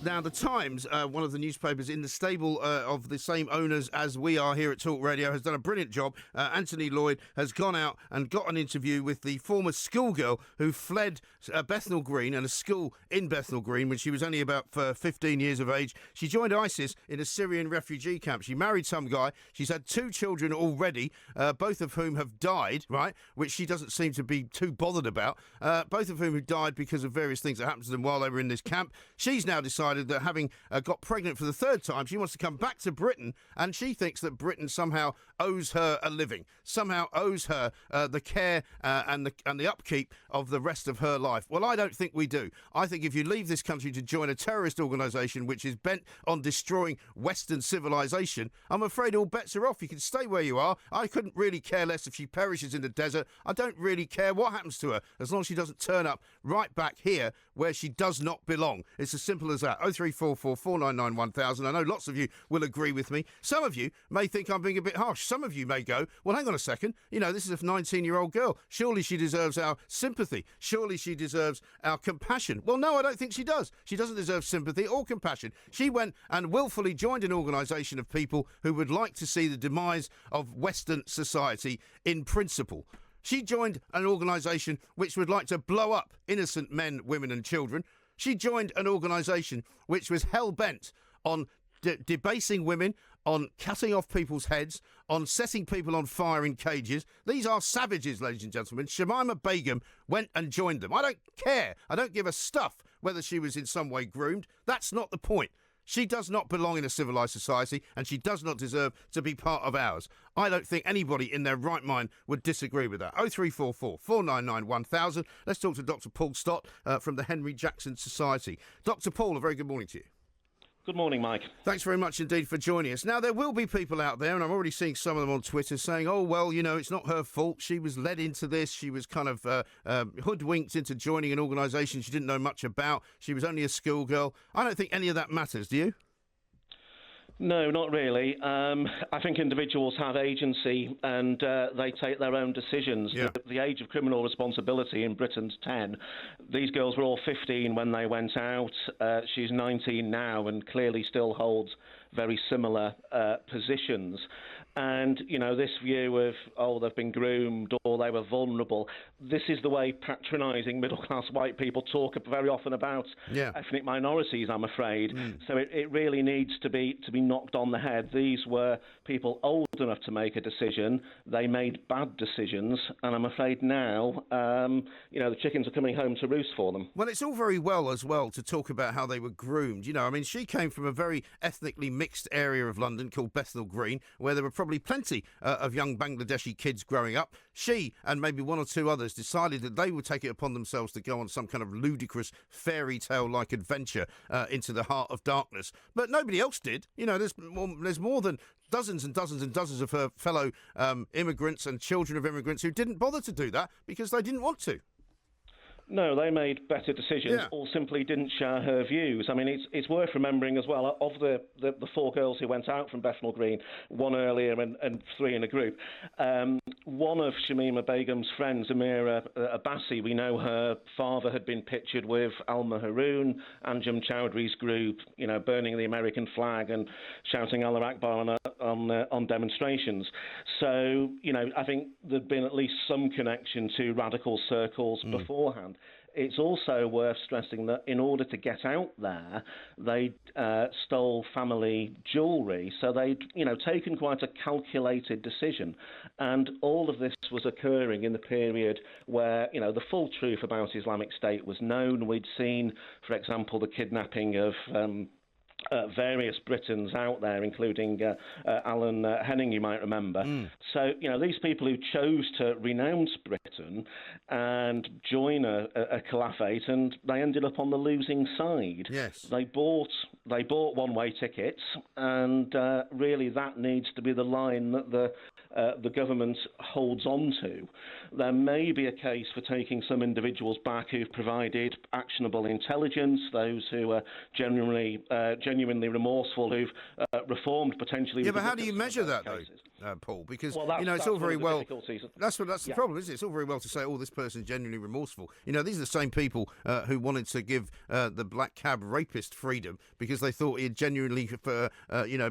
Now, the Times, one of the newspapers in the stable of the same owners as we are here at Talk Radio, has done a brilliant job. Anthony Lloyd has gone out and got an interview with the former schoolgirl who fled Bethnal Green and a school in Bethnal Green when she was only about 15 years of age. She joined ISIS in a Syrian refugee camp. She married some guy. She's had 2 children already, both of whom have died, right, which she doesn't seem to be too bothered about, both of whom have died because of various things that happened to them while they were in this camp. She's now decided that having got pregnant for the 3rd time, she wants to come back to Britain, and she thinks that Britain somehow owes her a living, somehow owes her the care and the upkeep of the rest of her life. Well, I don't think we do. I think if you leave this country to join a terrorist organisation which is bent on destroying Western civilization, I'm afraid all bets are off. You can stay where you are. I couldn't really care less if she perishes in the desert. I don't really care what happens to her, as long as she doesn't turn up right back here where she does not belong. It's as simple as that. 0344 499 1000. I know lots of you will agree with me. Some of you may think I'm being a bit harsh. Some of you may go, well, hang on a second. You know, this is a 19-year-old girl. Surely she deserves our sympathy. Surely she deserves our compassion. Well, no, I don't think she does. She doesn't deserve sympathy or compassion. She went and willfully joined an organisation of people who would like to see the demise of Western society in principle. She joined an organisation which would like to blow up innocent men, women and children. She joined an organisation which was hell-bent on debasing women, on cutting off people's heads, on setting people on fire in cages. These are savages, ladies and gentlemen. Shamima Begum went and joined them. I don't care. I don't give a stuff whether she was in some way groomed. That's not the point. She does not belong in a civilised society, and she does not deserve to be part of ours. I don't think anybody in their right mind would disagree with that. 0344 499 1000. Let's talk to Dr. Paul Stott from the Henry Jackson Society. Dr. Paul, a very good morning to you. Good morning, Mike. Thanks very much indeed for joining us. Now, there will be people out there, and I'm already seeing some of them on Twitter, saying, oh, well, you know, it's not her fault. She was led into this. She was kind of hoodwinked into joining an organisation she didn't know much about. She was only a schoolgirl. I don't think any of that matters, do you? No, not really. I think individuals have agency and they take their own decisions. Yeah. The age of criminal responsibility in Britain's 10. These girls were all 15 when they went out. She's 19 now and clearly still holds very similar positions. And, you know, this view of, oh, they've been groomed or they were vulnerable, this is the way patronising middle-class white people talk very often about ethnic minorities, I'm afraid. So it really needs to be knocked on the head. These were people old enough to make a decision. They made bad decisions. And I'm afraid now, you know, the chickens are coming home to roost for them. Well, it's all very well as well to talk about how they were groomed. You know, I mean, she came from a very ethnically mixed area of London called Bethnal Green, where there were probably plenty of young Bangladeshi kids growing up. She and maybe one or two others decided that they would take it upon themselves to go on some kind of ludicrous fairy tale-like adventure into the heart of darkness. But nobody else did. You know, there's more than dozens and dozens and dozens of her fellow immigrants and children of immigrants who didn't bother to do that because they didn't want to. No, they made better decisions or simply didn't share her views. I mean, it's worth remembering as well, of the 4 girls who went out from Bethnal Green, 1 earlier and 3 in a group, one of Shamima Begum's friends, Amira Abbasi, we know her father had been pictured with Alma Haroon, Anjum Chowdhury's group, you know, burning the American flag and shouting Allah Akbar on demonstrations. So, you know, I think there'd been at least some connection to radical circles beforehand. It's also worth stressing that in order to get out there, they stole family jewellery. So they'd, you know, taken quite a calculated decision. And all of this was occurring in the period where, you know, the full truth about Islamic State was known. We'd seen, for example, the kidnapping of various Britons out there, including Alan Henning, you might remember. So, you know, these people who chose to renounce Britain and join a caliphate, and they ended up on the losing side. Yes. They bought one-way tickets, and really that needs to be the line that the government holds on to. There may be a case for taking some individuals back who've provided actionable intelligence, those who are genuinely remorseful, who've reformed potentially. Yeah, but how do you measure that, though? Paul, because well, it's all very well. That's the Yeah. problem, isn't it? It's all very well to say, "Oh, this person's genuinely remorseful." These are the same people who wanted to give the black cab rapist freedom because they thought he had genuinely,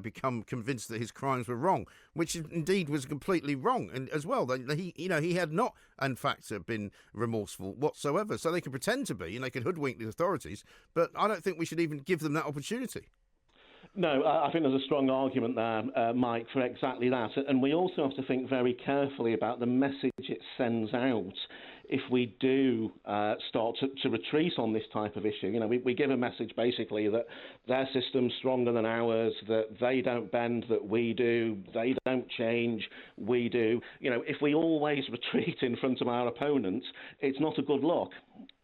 become convinced that his crimes were wrong, which indeed was completely wrong, and as well, he had not, in fact, been remorseful whatsoever. So they could pretend to be, and they could hoodwink the authorities, but I don't think we should even give them that opportunity. No, I think there's a strong argument there, Mike, for exactly that. And we also have to think very carefully about the message it sends out if we do start to retreat on this type of issue. We give a message basically that their system's stronger than ours, that they don't bend, that we do, they don't change, we do. If we always retreat in front of our opponents, it's not a good look.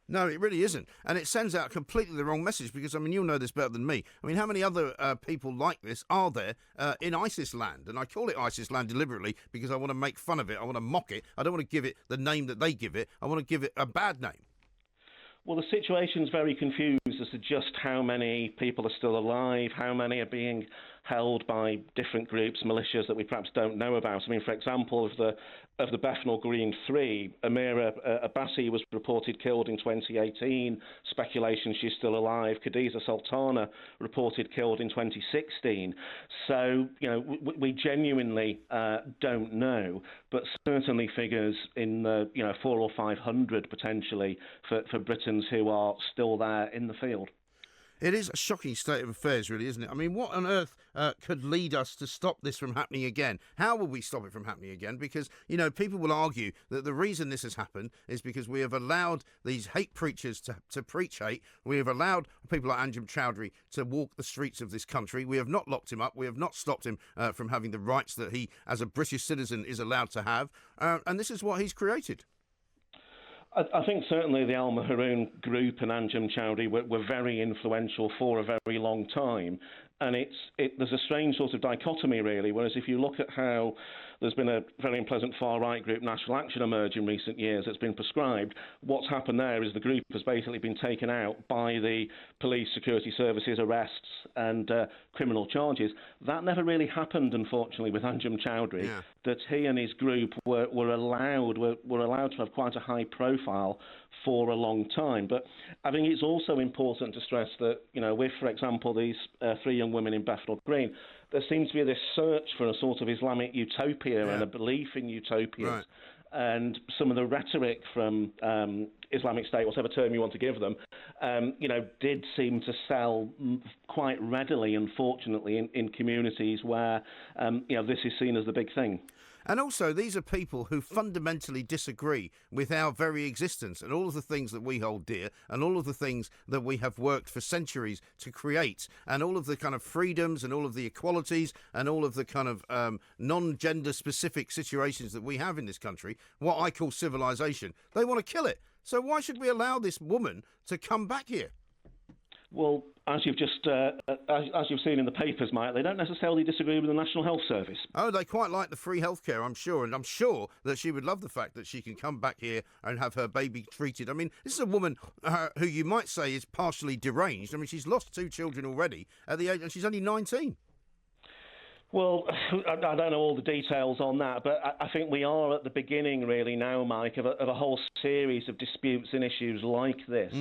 No, it really isn't. And it sends out completely the wrong message because, you'll know this better than me. How many other people like this are there in ISIS land? And I call it ISIS land deliberately because I want to make fun of it. I want to mock it. I don't want to give it the name that they give it. I want to give it a bad name. Well, the situation's very confused as to just how many people are still alive, how many are being held by different groups, militias that we perhaps don't know about. For example, of the Bethnal Green Three, Amira Abbasi was reported killed in 2018. Speculation she's still alive. Khadija Sultana reported killed in 2016. So, we genuinely don't know, but certainly figures in the 400 or 500 potentially for Britons who are still there in the field. It is a shocking state of affairs, really, isn't it? What on earth could lead us to stop this from happening again? How will we stop it from happening again? Because, people will argue that the reason this has happened is because we have allowed these hate preachers to preach hate. We have allowed people like Anjem Choudary to walk the streets of this country. We have not locked him up. We have not stopped him from having the rights that he, as a British citizen, is allowed to have. And this is what he's created. I think certainly the Al Maharoon group and Anjem Choudary were very influential for a very long time. And there's a strange sort of dichotomy, really, whereas if you look at how there's been a very unpleasant far-right group, National Action, emerge in recent years that's been proscribed, what's happened there is the group has basically been taken out by the police, security services, arrests and criminal charges. That never really happened, unfortunately, with Anjem Choudary, that he and his group were allowed to have quite a high profile for a long time. But I think it's also important to stress that, with, for example, these three young women in Bethnal Green, there seems to be this search for a sort of Islamic utopia and a belief in utopias. Right. And some of the rhetoric from Islamic State, whatever term you want to give them, did seem to sell quite readily, unfortunately, in communities where, this is seen as the big thing. And also, these are people who fundamentally disagree with our very existence and all of the things that we hold dear and all of the things that we have worked for centuries to create and all of the kind of freedoms and all of the equalities and all of the kind of non-gender specific situations that we have in this country, what I call civilization. They want to kill it. So why should we allow this woman to come back here? Well, as you've seen in the papers, Mike, they don't necessarily disagree with the National Health Service. Oh, they quite like the free healthcare, I'm sure, and I'm sure that she would love the fact that she can come back here and have her baby treated. This is a woman who you might say is partially deranged. She's lost 2 children already at the age, and she's only 19. Well, I don't know all the details on that, but I think we are at the beginning, really, now, Mike, of a whole series of disputes and issues like this.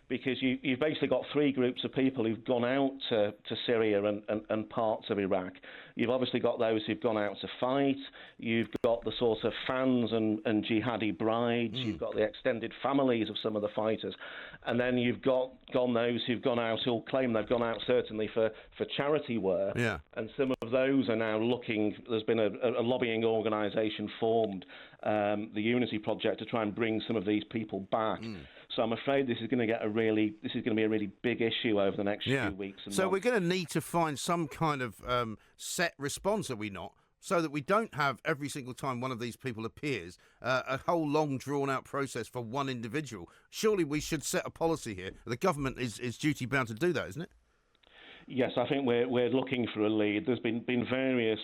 Because you've basically got 3 groups of people who've gone out to Syria and parts of Iraq. You've obviously got those who've gone out to fight. You've got the sort of fans and jihadi brides. You've got the extended families of some of the fighters. And then you've got those who've gone out who'll claim they've gone out certainly for charity work. Yeah. And some of those are now looking, there's been a lobbying organisation formed, the Unity Project, to try and bring some of these people back. So I'm afraid this is going to be a really big issue over the next few weeks. And so months. We're going to need to find some kind of set response, are we not? So that we don't have every single time one of these people appears a whole long drawn-out process for one individual. Surely we should set a policy here. The government is duty-bound to do that, isn't it? Yes, I think we're looking for a lead. There's been various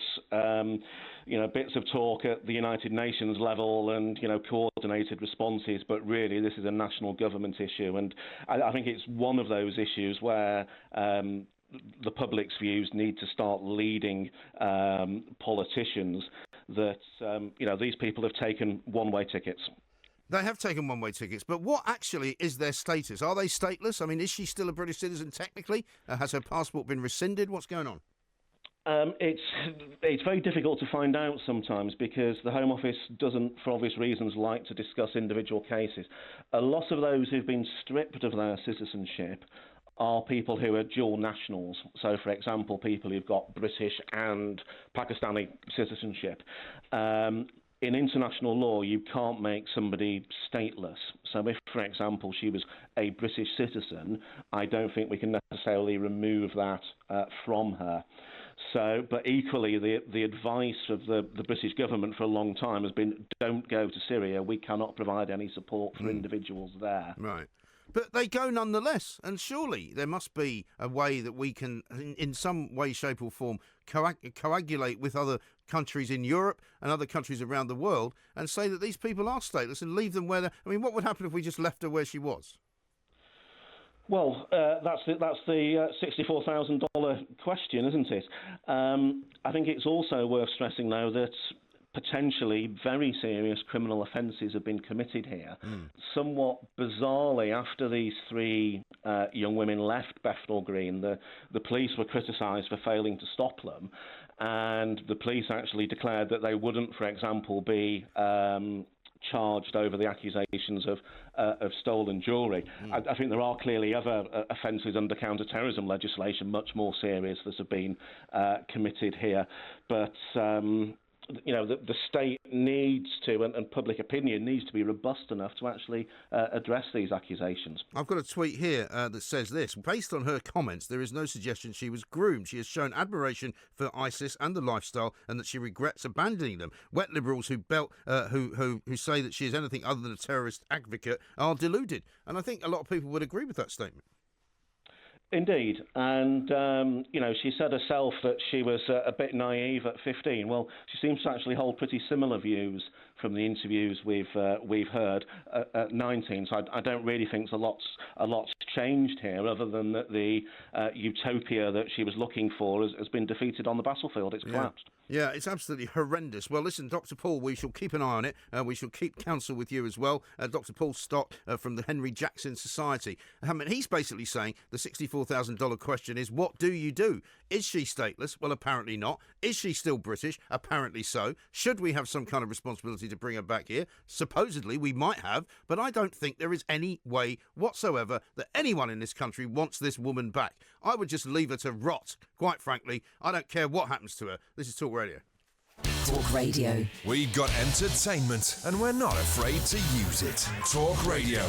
bits of talk at the United Nations level and coordinated responses, but really this is a national government issue, and I think it's one of those issues where the public's views need to start leading politicians. that these people have taken one-way tickets. They have taken one-way tickets, but what actually is their status? Are they stateless? I mean, is she still a British citizen technically? Has her passport been rescinded? What's going on? It's very difficult to find out sometimes because the Home Office doesn't, for obvious reasons, like to discuss individual cases. A lot of those who've been stripped of their citizenship are people who are dual nationals. So, for example, people who've got British and Pakistani citizenship. In international law, you can't make somebody stateless. So if, for example, she was a British citizen, I don't think we can necessarily remove that from her. So, but equally, the advice of the British government for a long time has been, don't go to Syria. We cannot provide any support for individuals there. Right. But they go nonetheless, and surely there must be a way that we can, in some way, shape or form, coagulate with other countries in Europe and other countries around the world and say that these people are stateless and leave them where they're... I mean, what would happen if we just left her where she was? Well, that's the $64,000 question, isn't it? I think it's also worth stressing, though, that potentially very serious criminal offences have been committed here. Somewhat bizarrely, after these three young women left Bethnal Green, the police were criticised for failing to stop them, and the police actually declared that they wouldn't, for example, be charged over the accusations of stolen jewellery. I think there are clearly other offences under counter-terrorism legislation, much more serious, that have been committed here. But the state needs to, and public opinion needs to be robust enough to actually address these accusations. I've got a tweet here that says this. Based on her comments, there is no suggestion she was groomed. She has shown admiration for ISIS and the lifestyle, and that she regrets abandoning them. Wet liberals who say that she is anything other than a terrorist advocate are deluded. And I think a lot of people would agree with that statement. Indeed, and she said herself that she was a bit naive at 15. Well, she seems to actually hold pretty similar views from the interviews we've heard at 19. So I don't really think a lot's changed here, other than that the utopia that she was looking for has been defeated on the battlefield. It's collapsed. Yeah, it's absolutely horrendous. Well, listen, Dr. Paul, we shall keep an eye on it. We shall keep counsel with you as well. Dr. Paul Stott from the Henry Jackson Society. He's basically saying the $64,000 question is, what do you do? Is she stateless? Well, apparently not. Is she still British? Apparently so. Should we have some kind of responsibility to bring her back here? Supposedly we might have, but I don't think there is any way whatsoever that anyone in this country wants this woman back. I would just leave her to rot, quite frankly. I don't care what happens to her. This is Talk Radio. Talk Radio. We got entertainment, and we're not afraid to use it. Talk Radio.